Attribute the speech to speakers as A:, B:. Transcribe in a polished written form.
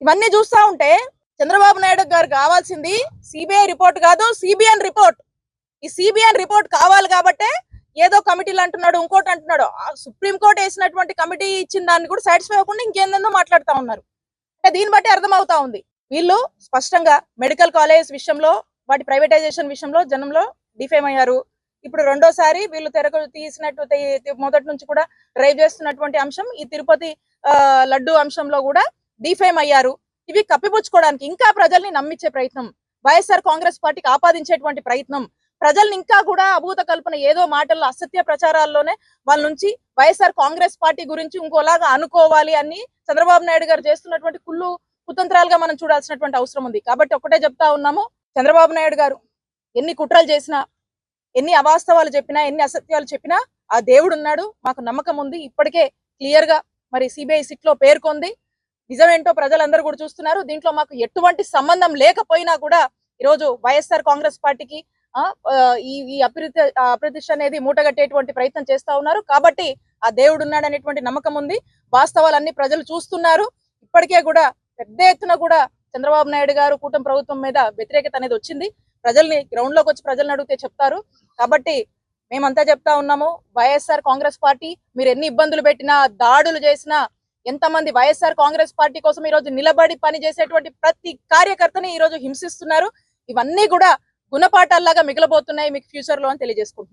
A: ఇవన్నీ చూస్తా ఉంటే చంద్రబాబు నాయుడు గారు కావాల్సింది సిబిఐ రిపోర్ట్ కాదు, సిబిఎన్ రిపోర్ట్. ఈ సిబిఎన్ రిపోర్ట్ కావాలి కాబట్టే ఏదో కమిటీలు అంటున్నాడు, ఇంకోటి అంటున్నాడు. సుప్రీంకోర్టు వేసినటువంటి కమిటీ ఇచ్చిన దాన్ని కూడా సాటిస్ఫై అవ్వకుండా ఇంకేందో మాట్లాడుతా ఉన్నారు. అంటే దీన్ని బట్టి అర్థమవుతా ఉంది వీళ్ళు స్పష్టంగా మెడికల్ కాలేజ్ విషయంలో, వాటి ప్రైవేటైజేషన్ విషయంలో జనంలో డిఫేమ్ అయ్యారు. ఇప్పుడు రెండోసారి వీళ్ళు తెరకు తీసినట్టు మొదటి నుంచి కూడా డ్రైవ్ చేస్తున్నటువంటి అంశం ఈ తిరుపతి లడ్డు అంశంలో కూడా డిఫేమ్ అయ్యారు. ఇవి కప్పిపుచ్చుకోవడానికి ఇంకా ప్రజల్ని నమ్మించే ప్రయత్నం, వైఎస్ఆర్ కాంగ్రెస్ పార్టీకి ఆపాదించేటువంటి ప్రయత్నం, ప్రజల్ని ఇంకా కూడా అభూత కల్పన ఏదో మాటల్లో అసత్య ప్రచారాల్లోనే వాళ్ళ నుంచి వైఎస్ఆర్ కాంగ్రెస్ పార్టీ గురించి ఇంకోలాగా అనుకోవాలి అని చంద్రబాబు నాయుడు గారు చేస్తున్నటువంటి కుతంత్రాలుగా మనం చూడాల్సినటువంటి అవసరం ఉంది. కాబట్టి ఒకటే చెప్తా ఉన్నాము, చంద్రబాబు నాయుడు గారు ఎన్ని కుట్రలు చేసినా, ఎన్ని అవాస్తవాలు చెప్పినా, ఎన్ని అసత్యాలు చెప్పినా ఆ దేవుడు ఉన్నాడు, మాకు నమ్మకం ఉంది. ఇప్పటికే క్లియర్ గా మరి సిబిఐ సిట్ లో పేర్కొంది. నిజమేంటో ప్రజలందరూ కూడా చూస్తున్నారు. దీంట్లో మాకు ఎటువంటి సంబంధం లేకపోయినా కూడా ఈరోజు వైఎస్ఆర్ కాంగ్రెస్ పార్టీకి ఈ అప్రతిష్ట అనేది మూటగట్టేటువంటి ప్రయత్నం చేస్తా ఉన్నారు. కాబట్టి ఆ దేవుడు ఉన్నాడు అనేటువంటి నమ్మకం ఉంది. వాస్తవాలన్నీ ప్రజలు చూస్తున్నారు. ఇప్పటికే కూడా పెద్ద ఎత్తున కూడా చంద్రబాబు నాయుడు గారు కూటమి ప్రభుత్వం మీద వ్యతిరేకత అనేది వచ్చింది. ప్రజల్ని గ్రౌండ్ లోకి వచ్చి ప్రజల్ని అడిగితే చెప్తారు. కాబట్టి మేమంతా చెప్తా ఉన్నాము, వైఎస్ఆర్ కాంగ్రెస్ పార్టీ మీరు ఎన్ని ఇబ్బందులు పెట్టినా, దాడులు చేసినా, ఎంతమంది వైఎస్ఆర్ కాంగ్రెస్ పార్టీ కోసం ఈ రోజు నిలబడి పని చేసేటువంటి ప్రతి కార్యకర్తని ఈ రోజు హింసిస్తున్నారు. ఇవన్నీ కూడా గుణపాఠాల్లాగా మిగలబోతున్నాయి మీకు ఫ్యూచర్ లో అని తెలియజేసుకుంటున్నాను.